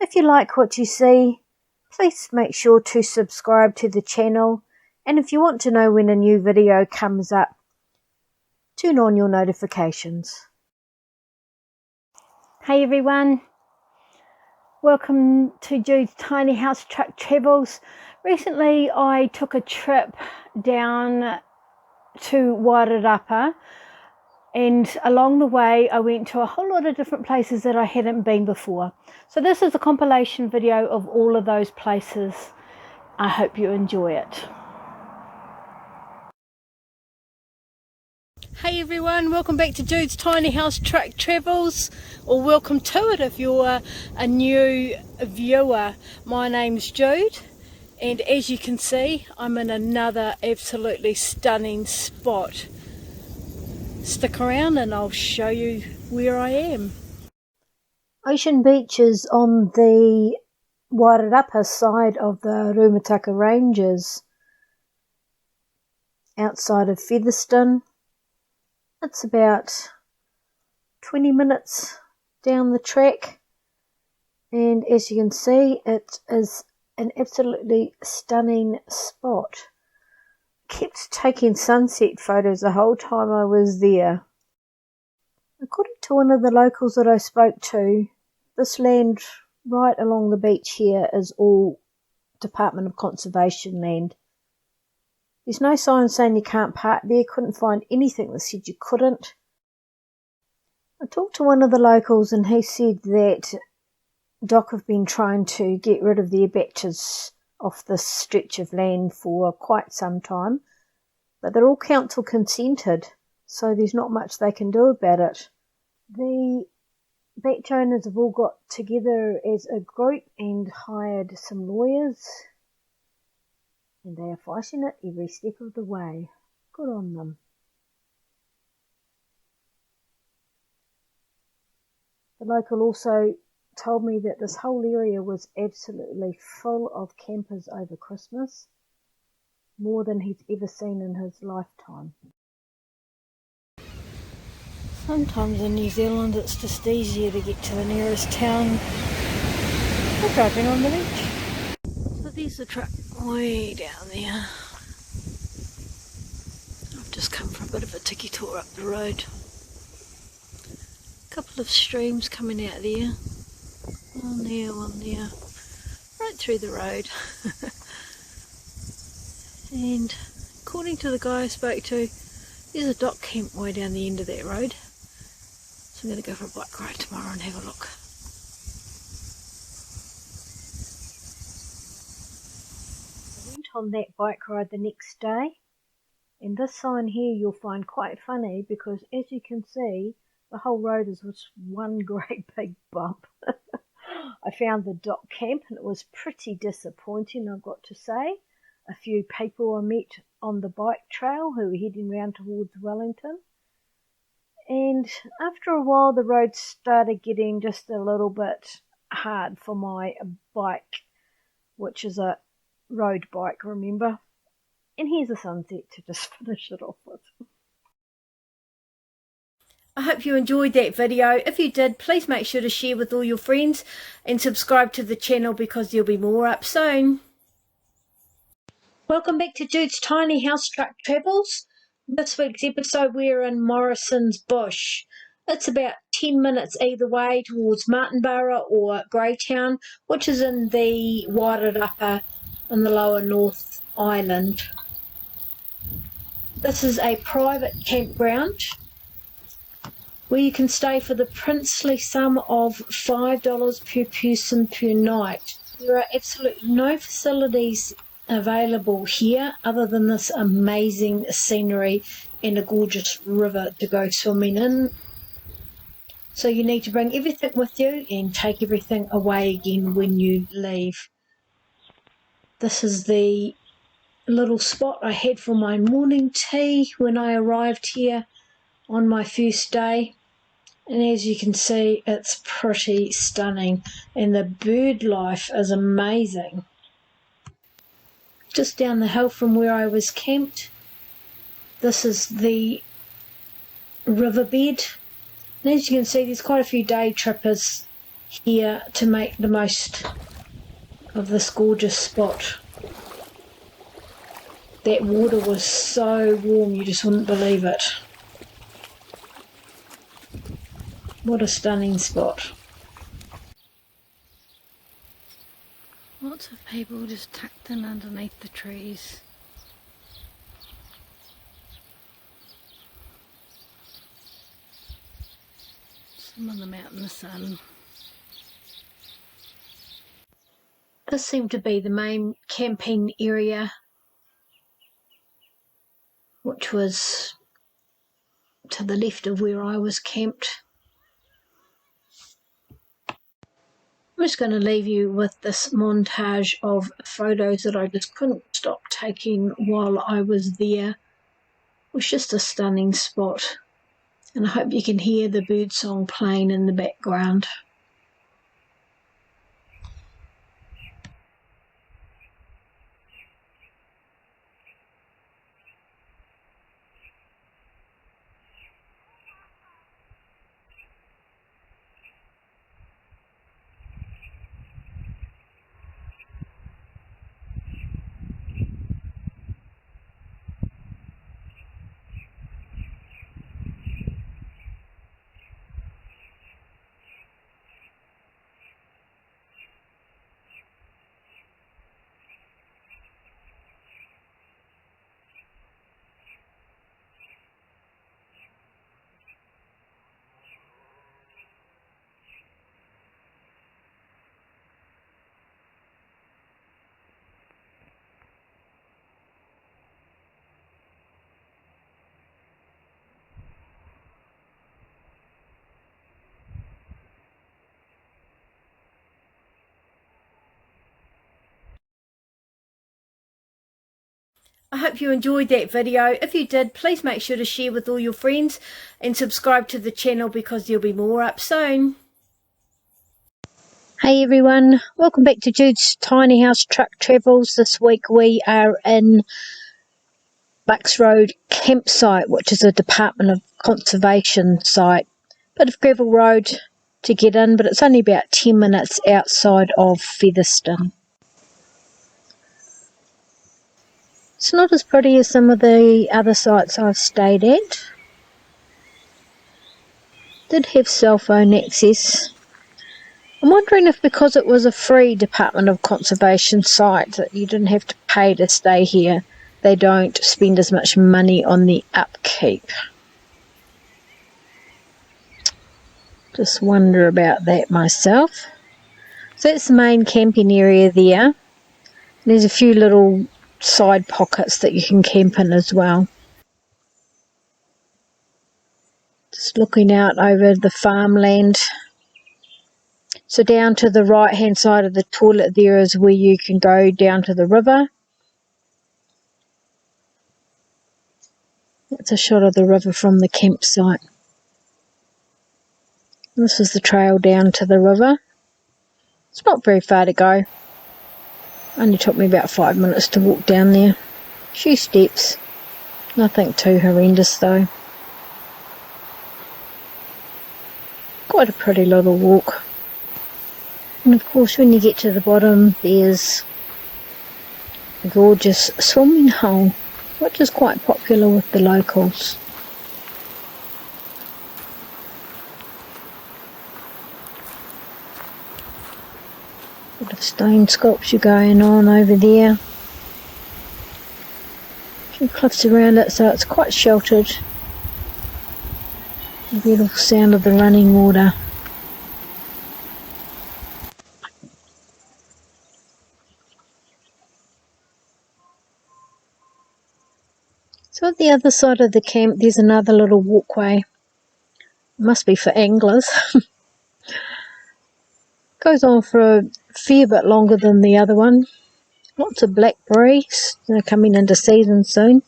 If you like what you see, please make sure to subscribe to the channel, and if you want to know when a new video comes up, turn on your notifications. Hey everyone, welcome to Jude's Tiny House Truck Travels. Recently I took a trip down to Wairarapa, and along the way I went to a whole lot of different places that I hadn't been before. So this is a compilation video of all of those places. I hope you enjoy it. Hey everyone, welcome back to Jude's Tiny House Truck Travels, or welcome to it if you're a new viewer. My name's Jude, and as you can see, I'm in another absolutely stunning spot. Stick around and I'll show you where I am. Ocean Beach is on the Wairarapa side of the Rumataka Ranges, outside of Featherston. It's about 20 minutes down the track, and as you can see, it is an absolutely stunning spot. Kept taking sunset photos the whole time I was there. According to one of the locals that I spoke to, this land right along the beach here is all Department of Conservation land. There's no sign saying you can't park there. Couldn't find anything that said you couldn't. I talked to one of the locals and he said that DOC have been trying to get rid of the abattoirs off this stretch of land for quite some time, but they're all council consented, so there's not much they can do about it. The beach owners have all got together as a group and hired some lawyers, and they are fighting it every step of the way. Good on them. The local also told me that this whole area was absolutely full of campers over Christmas, more than he's ever seen in his lifetime. Sometimes in New Zealand it's just easier to get to the nearest town by driving on the beach. So there's the truck way down there. I've just come for a bit of a tiki tour up the road. A couple of streams coming out there. One there, right through the road. And according to the guy I spoke to, there's a DOC camp way down the end of that road. So I'm going to go for a bike ride tomorrow and have a look. I went on that bike ride the next day, and this sign here you'll find quite funny because, as you can see, the whole road is just one great big bump. I found the DOC camp and it was pretty disappointing, I've got to say. A few people I met on the bike trail who were heading round towards Wellington. And after a while the road started getting just a little bit hard for my bike, which is a road bike, remember? And here's a sunset to just finish it off with. I hope you enjoyed that video. If you did, please make sure to share with all your friends and subscribe to the channel because there'll be more up soon. Welcome back to Jude's Tiny House Truck Travels. This week's episode we're in Morrison's Bush. It's about 10 minutes either way towards Martinborough or Greytown, which is in the Wairarapa in the lower North Island. This is a private campground where you can stay for the princely sum of $5 per person per night. There are absolutely no facilities available here other than this amazing scenery and a gorgeous river to go swimming in. So you need to bring everything with you and take everything away again when you leave. This is the little spot I had for my morning tea when I arrived here on my first day. And as you can see, it's pretty stunning and the bird life is amazing. Just down the hill from where I was camped, this is the riverbed. And as you can see, there's quite a few day trippers here to make the most of this gorgeous spot. That water was so warm you just wouldn't believe it. What a stunning spot. Lots of people just tucked in underneath the trees. Some of them out in the sun. This seemed to be the main camping area, which was to the left of where I was camped. I'm just going to leave you with this montage of photos that I just couldn't stop taking while I was there. It was just a stunning spot, and I hope you can hear the bird song playing in the background. I hope you enjoyed that video. If you did, please make sure to share with all your friends and subscribe to the channel because there'll be more up soon. Hey everyone, welcome back to Jude's Tiny House Truck Travels. This week we are in Bucks Road campsite, which is a Department of Conservation site. Bit of gravel road to get in, but it's only about 10 minutes outside of Featherston. It's not as pretty as some of the other sites I've stayed at. Did have cell phone access. I'm wondering if because it was a free Department of Conservation site that you didn't have to pay to stay here, they don't spend as much money on the upkeep. Just wonder about that myself. So that's the main camping area there. There's a few little side pockets that you can camp in as well. Just looking out over the farmland. So down to the right hand side of the toilet there is where you can go down to the river. That's a shot of the river from the campsite. This is the trail down to the river. It's not very far to go. Only took me about 5 minutes to walk down there. A few steps. Nothing too horrendous though. Quite a pretty little walk. And of course when you get to the bottom there's a gorgeous swimming hole, which is quite popular with the locals. Bit of stone sculpture going on over there. A few cliffs around it, so it's quite sheltered. The beautiful sound of the running water. So at the other side of the camp there's another little walkway. It must be for anglers. Goes on for a fair bit longer than the other one. Lots of blackberries. They're coming into season soon.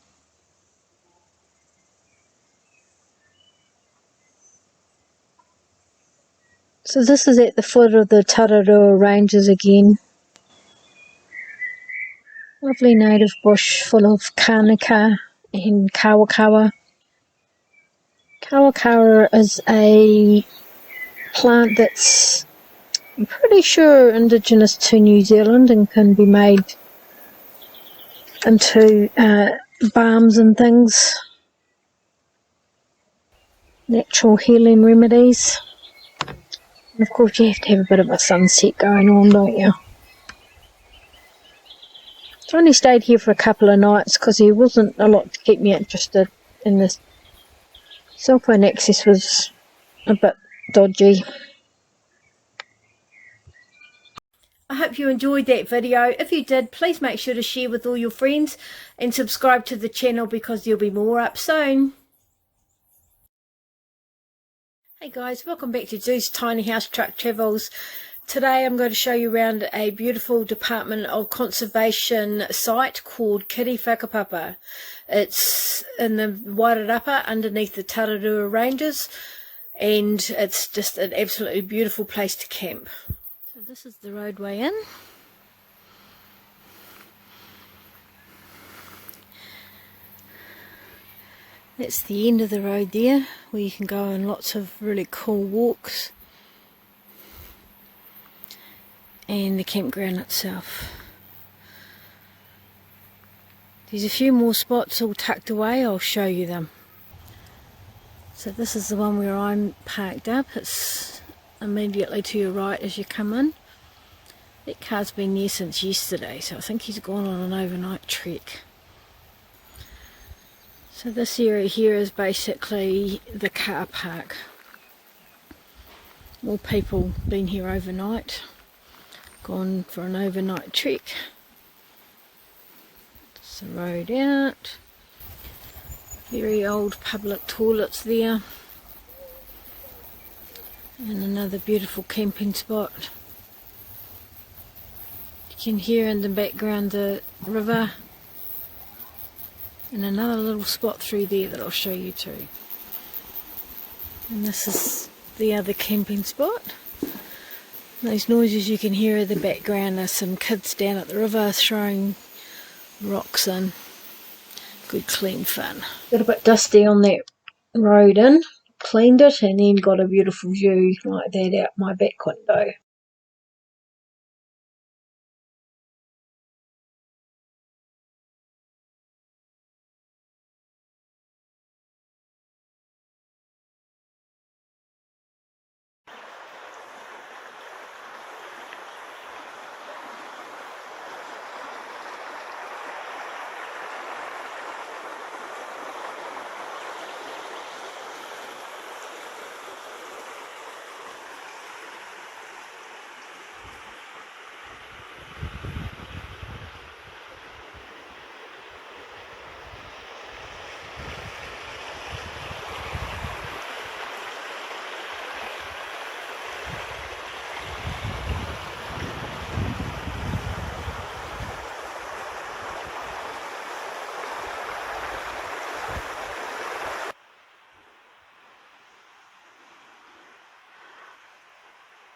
So this is at the foot of the Tararua Ranges again. Lovely native bush full of kānaka and kawakawa. Kawakawa is a plant that's I'm pretty sure indigenous to New Zealand and can be made into balms and things, natural healing remedies. And of course you have to have a bit of a sunset going on, don't you? I only stayed here for a couple of nights because there wasn't a lot to keep me interested in this. Cell phone access was a bit dodgy. I hope you enjoyed that video. If you did, please make sure to share with all your friends and subscribe to the channel because there'll be more up soon. Hey guys, welcome back to Jude's Tiny House Truck Travels. Today I'm going to show you around a beautiful Department of Conservation site called Kiri Whakapapa. It's in the Wairarapa underneath the Tararua Ranges, and it's just an absolutely beautiful place to camp. So this is the roadway in. That's the end of the road there, where you can go on lots of really cool walks. And the campground itself. There's a few more spots all tucked away, I'll show you them. So this is the one where I'm parked up. It's immediately to your right as you come in. That car's been there since yesterday, so I think he's gone on an overnight trek. So this area here is basically the car park. More people been here overnight, gone for an overnight trek. It's the road out. Very old public toilets there. And another beautiful camping spot. You can hear in the background the river. And another little spot through there that I'll show you too. And this is the other camping spot. Those noises you can hear in the background are some kids down at the river throwing rocks in. Good clean fun. Got a bit dusty on that road in, cleaned it, and then got a beautiful view like that out my back window.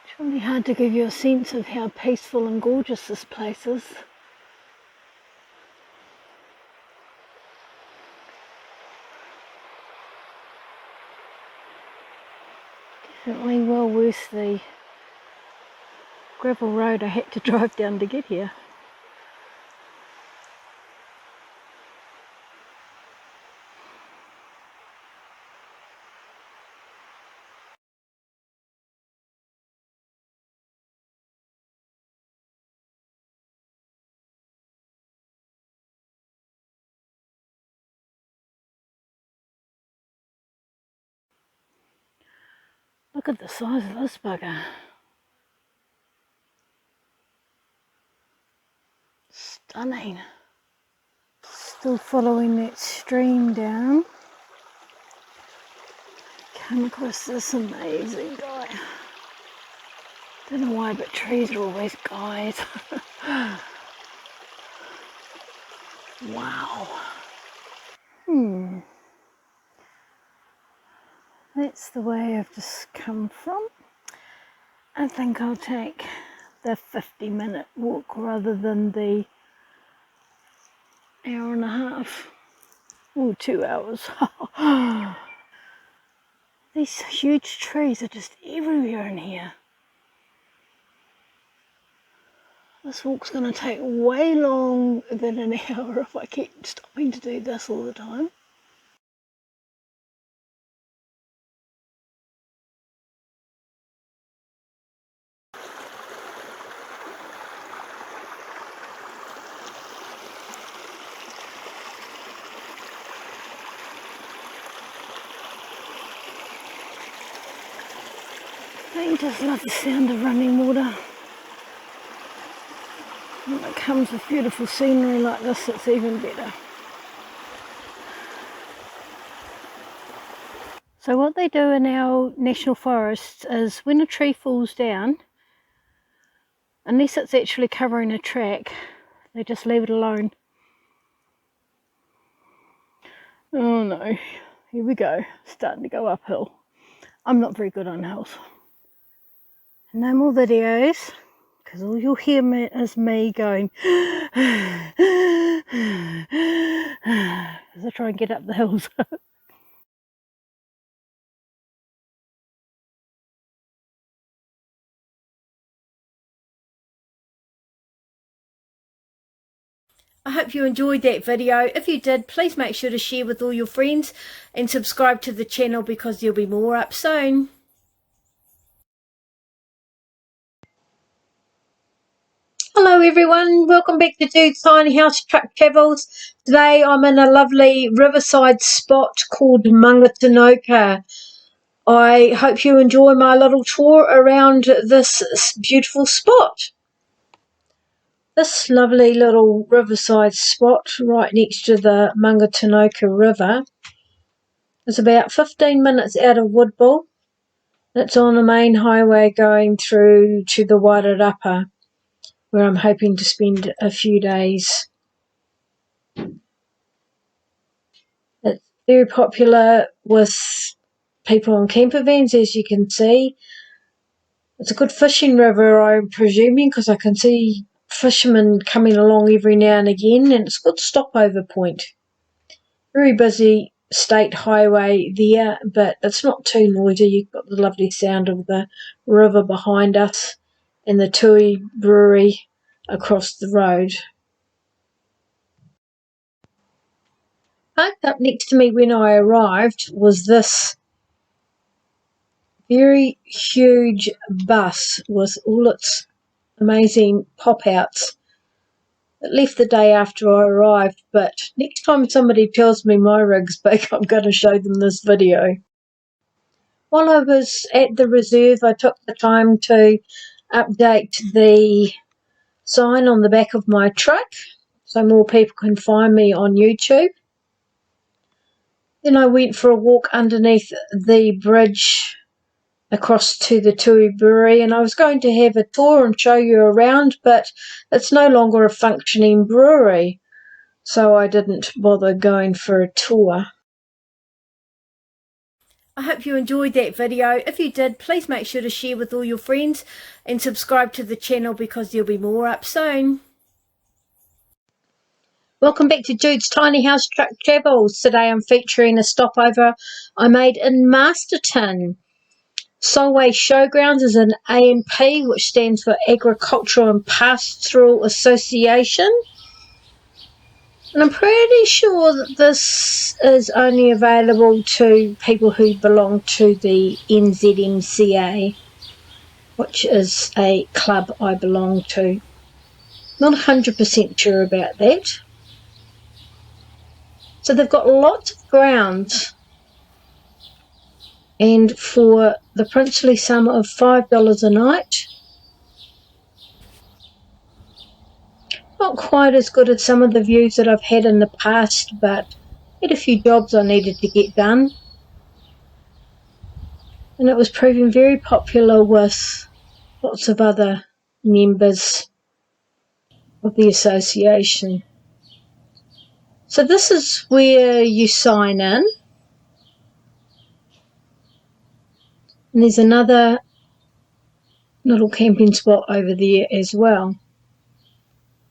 It's really hard to give you a sense of how peaceful and gorgeous this place is. Definitely well worth the gravel road I had to drive down to get here. Look at the size of this bugger. Stunning. Still following that stream down. Come across this amazing guy. Don't know why, but trees are always guys. Wow. That's the way I've just come from. I think I'll take the 50-minute walk rather than the hour and a half. Or 2 hours. These huge trees are just everywhere in here. This walk's going to take way longer than an hour if I keep stopping to do this all the time. I just love the sound of running water. When it comes with beautiful scenery like this, it's even better. So what they do in our national forests is when a tree falls down, unless it's actually covering a track, they just leave it alone. Oh no, here we go, starting to go uphill. I'm not very good on hills. No more videos, because all you'll hear is me going as I try and get up the hills. I hope you enjoyed that video. If you did, please make sure to share with all your friends and subscribe to the channel because there'll be more up soon. Hello everyone, welcome back to Jude's Tiny House Truck Travels. Today I'm in a lovely riverside spot called Mangatinoka. I hope you enjoy my little tour around this beautiful spot. This lovely little riverside spot right next to the Mangatinoka River is about 15 minutes out of Woodville. It's on the main highway going through to the Wairarapa, where I'm hoping to spend a few days. It's very popular with people on camper vans, as you can see. It's a good fishing river, I'm presuming, because I can see fishermen coming along every now and again, and it's a good stopover point. Very busy state highway there, but it's not too noisy. You've got the lovely sound of the river behind us and the Tui Brewery across the road. Parked up next to me when I arrived was this very huge bus with all its amazing pop-outs. It left the day after I arrived, but next time somebody tells me my rig's big, I'm going to show them this video. While I was at the reserve, I took the time to update the sign on the back of my truck so more people can find me on YouTube. Then I went for a walk underneath the bridge across to the Tui Brewery, and I was going to have a tour and show you around, but it's no longer a functioning brewery, so I didn't bother going for a tour. I hope you enjoyed that video. If you did, please make sure to share with all your friends and subscribe to the channel because there'll be more up soon. Welcome back to Jude's Tiny House Truck Travels. Today I'm featuring a stopover I made in Masterton. Solway Showgrounds is an AMP, which stands for Agricultural and Pastoral Association. And I'm pretty sure that this is only available to people who belong to the NZMCA, which is a club I belong to. Not 100% sure about that. So they've got lots of grounds, and for the princely sum of $5 a night, not quite as good as some of the views that I've had in the past, but had a few jobs I needed to get done, and it was proving very popular with lots of other members of the association. So this is where you sign in, and there's another little camping spot over there as well.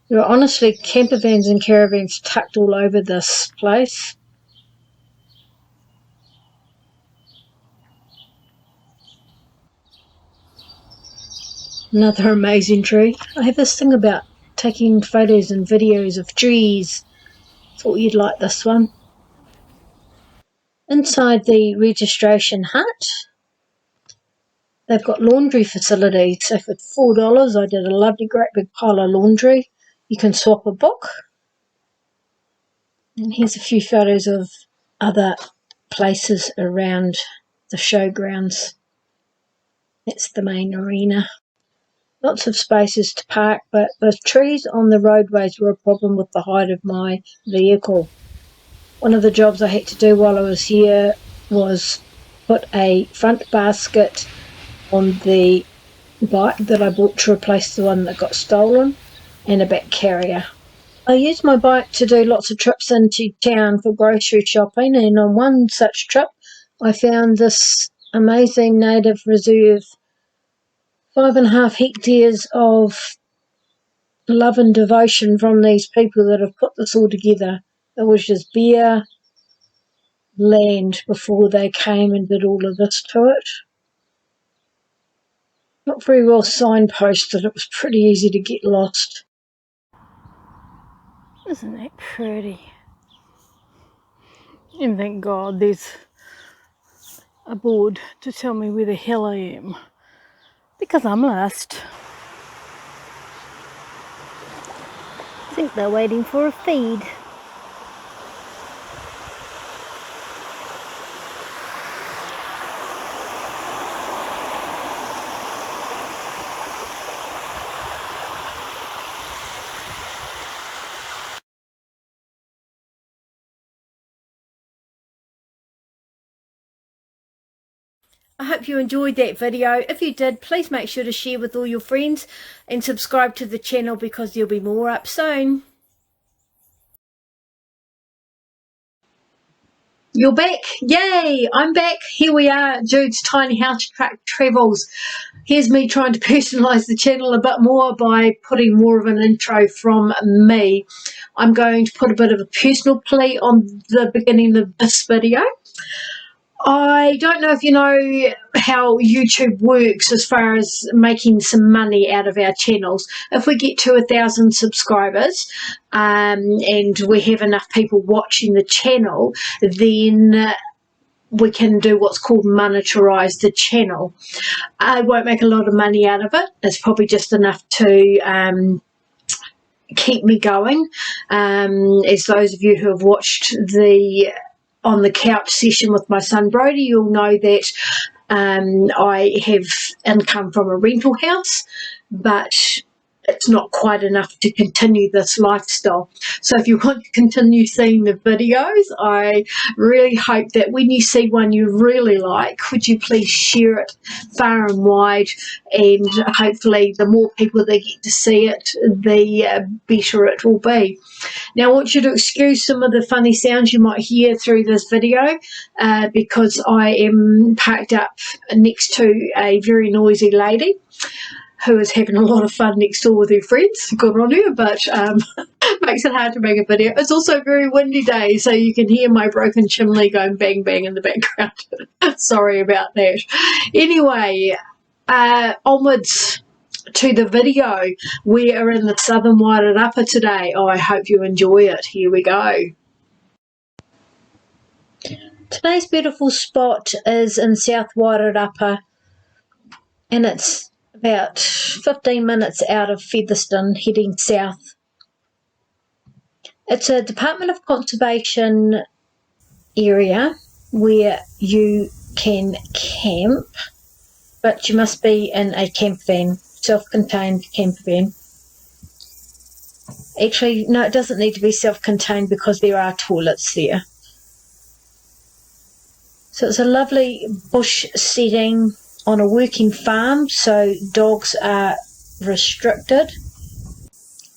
There are honestly camper vans and caravans tucked all over this place. Another amazing tree. I have this thing about taking photos and videos of trees. Thought you'd like this one. Inside the registration hut, they've got laundry facilities. So for $4, I did a lovely great big pile of laundry. You can swap a book. And here's a few photos of other places around the showgrounds. That's the main arena. Lots of spaces to park, but the trees on the roadways were a problem with the height of my vehicle. One of the jobs I had to do while I was here was put a front basket on the bike that I bought to replace the one that got stolen, and a back carrier. I used my bike to do lots of trips into town for grocery shopping, and on one such trip I found this amazing native reserve, 5.5 hectares of love and devotion from these people that have put this all together. It was just bare land before they came and did all of this to it. Not very well signposted, it was pretty easy to get lost. Isn't that pretty? And thank God there's a board to tell me where the hell I am, because I'm lost. I think they're waiting for a feed. I hope you enjoyed that video. If you did, please make sure to share with all your friends and subscribe to the channel, because there'll be more up soon. You're back. Yay, I'm back. Here we are, Jude's Tiny House Truck Travels. Here's me trying to personalise the channel a bit more by putting more of an intro from me. I'm going to put a bit of a personal plea on the beginning of this video. I don't know if you know how YouTube works as far as making some money out of our channels. If we get to 1,000 subscribers and we have enough people watching the channel, then we can do what's called monetize the channel. I won't make a lot of money out of it. It's probably just enough to keep me going. As those of you who have watched the on the couch session with my son Brody, you'll know that I have income from a rental house, but it's not quite enough to continue this lifestyle. So if you want to continue seeing the videos, I really hope that when you see one you really like, could you please share it far and wide, and hopefully the more people that get to see it, the better it will be. Now I want you to excuse some of the funny sounds you might hear through this video because I am parked up next to a very noisy lady who is having a lot of fun next door with her friends. Good on her, but makes it hard to make a video. It's also a very windy day, so you can hear my broken chimney going bang bang in the background. Sorry about that. Anyway, onwards to the video. We are in the southern Wairarapa today. I hope you enjoy it. Here we go. Today's beautiful spot is in South Wairarapa, and it's about 15 minutes out of Featherston, heading south. It's a Department of Conservation area where you can camp, but you must be in a camp van, self-contained camp van. Actually, no, it doesn't need to be self-contained because there are toilets there. So it's a lovely bush setting on a working farm, so dogs are restricted.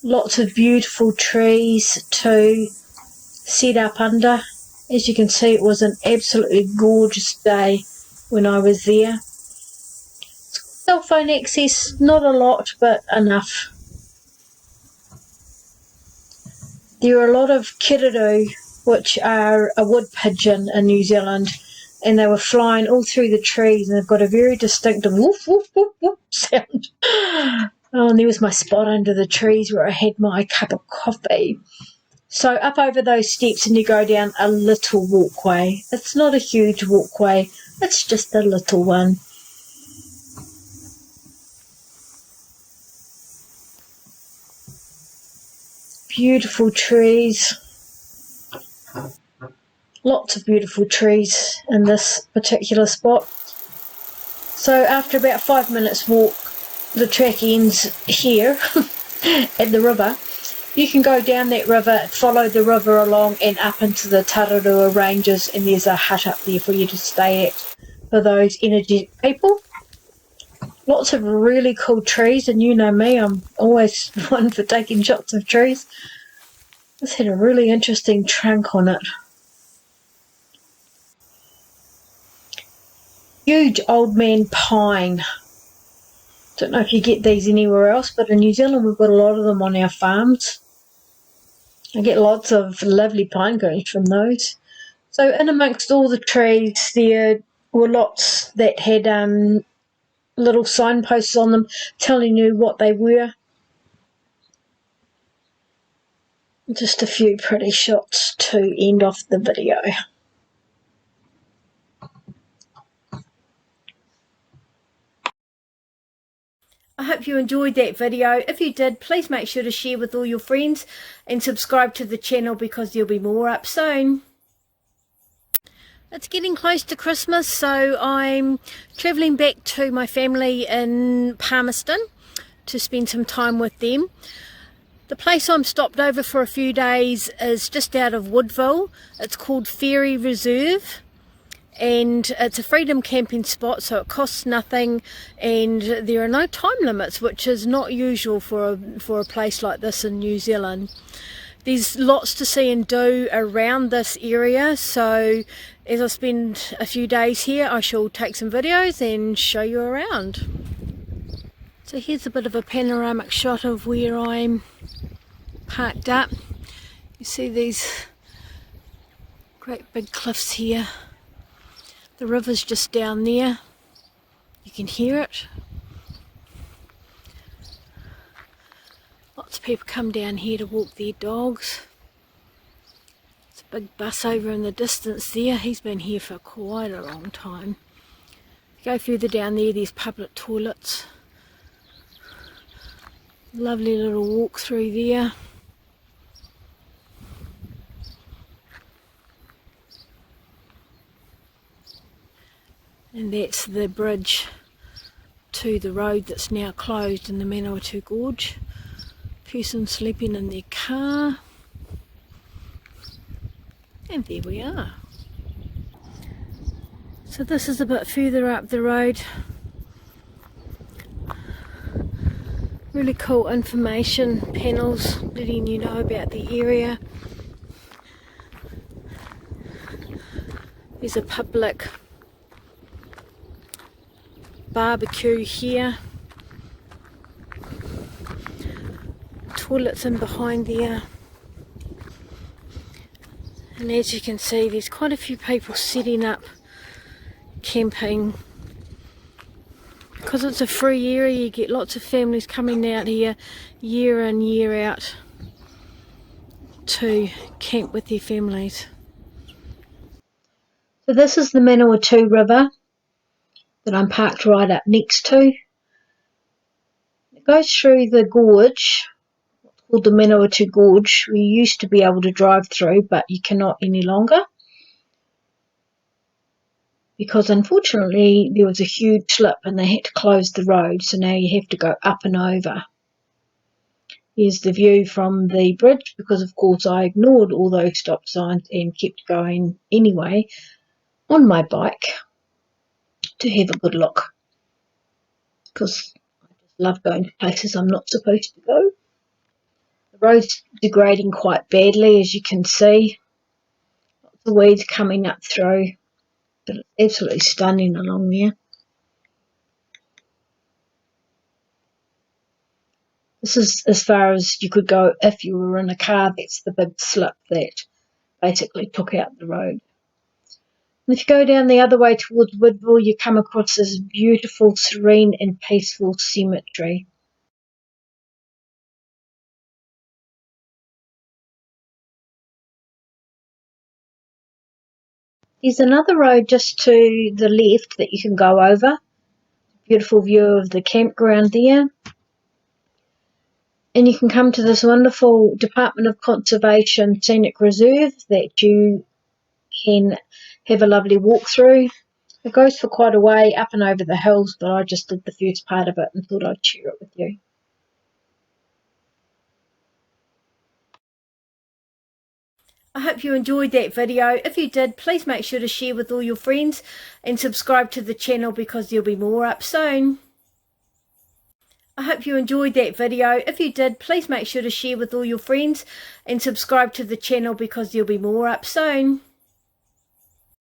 Lots of beautiful trees to set up under. As you can see, it was an absolutely gorgeous day when I was there. Cell phone access, not a lot, but enough. There are a lot of kiriru, which are a wood pigeon in New Zealand, and they were flying all through the trees, and they've got a very distinctive woof, woof, woof, woof sound. Oh, and there was my spot under the trees where I had my cup of coffee. So up over those steps and you go down a little walkway. It's not a huge walkway, it's just a little one. Beautiful trees. Lots of beautiful trees in this particular spot. So after about 5 minutes walk, the track ends here at the river. You can go down that river, follow the river along and up into the Tararua Ranges, and there's a hut up there for you to stay at for those energetic people. Lots of really cool trees, and you know me, I'm always one for taking shots of trees. This had a really interesting trunk on it. Huge old man pine. Don't know if you get these anywhere else, but in New Zealand we've got a lot of them on our farms. I get lots of lovely pine cones from those. So in amongst all the trees there were lots that had little signposts on them telling you what they were. Just a few pretty shots to end off the video. I hope you enjoyed that video. If you did, please make sure to share with all your friends and subscribe to the channel because there'll be more up soon. It's getting close to Christmas, so I'm travelling back to my family in Palmerston to spend some time with them. The place I'm stopped over for a few days is just out of Woodville. It's called Ferry Reserve, and it's a freedom camping spot, so it costs nothing and there are no time limits, which is not usual for a place like this in New Zealand. There's lots to see and do around this area, so as I spend a few days here I shall take some videos and show you around. So here's a bit of a panoramic shot of where I'm parked up. You see these great big cliffs here. The river's just down there. You can hear it. Lots of people come down here to walk their dogs. There's a big bus over in the distance there. He's been here for quite a long time. Go further down there, there's public toilets. Lovely little walk through there. And that's the bridge to the road that's now closed in the Manawatu Gorge. Person sleeping in their car. And there we are. So this is a bit further up the road. Really cool information panels letting you know about the area. There's a public barbecue here. Toilets in behind there. And as you can see, there's quite a few people setting up camping. Because it's a free area, you get lots of families coming out here year in, year out to camp with their families. So this is the Manawatu River that I'm parked right up next to. It goes through the gorge, called the Manawatu Gorge. We used to be able to drive through, but you cannot any longer, because unfortunately there was a huge slip and they had to close the road, so now you have to go up and over. Here's the view from the bridge, because of course I ignored all those stop signs and kept going anyway on my bike to have a good look, because I just love going to places I'm not supposed to go. The road's degrading quite badly, as you can see. Lots of weeds coming up through, but it's absolutely stunning along there. This is as far as you could go if you were in a car. That's the big slip that basically took out the road. And if you go down the other way towards Woodville, you come across this beautiful, serene and peaceful cemetery. There's another road just to the left that you can go over. Beautiful view of the campground there. And you can come to this wonderful Department of Conservation Scenic Reserve that you can have a lovely walk through. It goes for quite a way up and over the hills, but I just did the first part of it and thought I'd share it with you. I hope you enjoyed that video. If you did, please make sure to share with all your friends and subscribe to the channel because there'll be more up soon. I hope you enjoyed that video. If you did, please make sure to share with all your friends and subscribe to the channel because there'll be more up soon.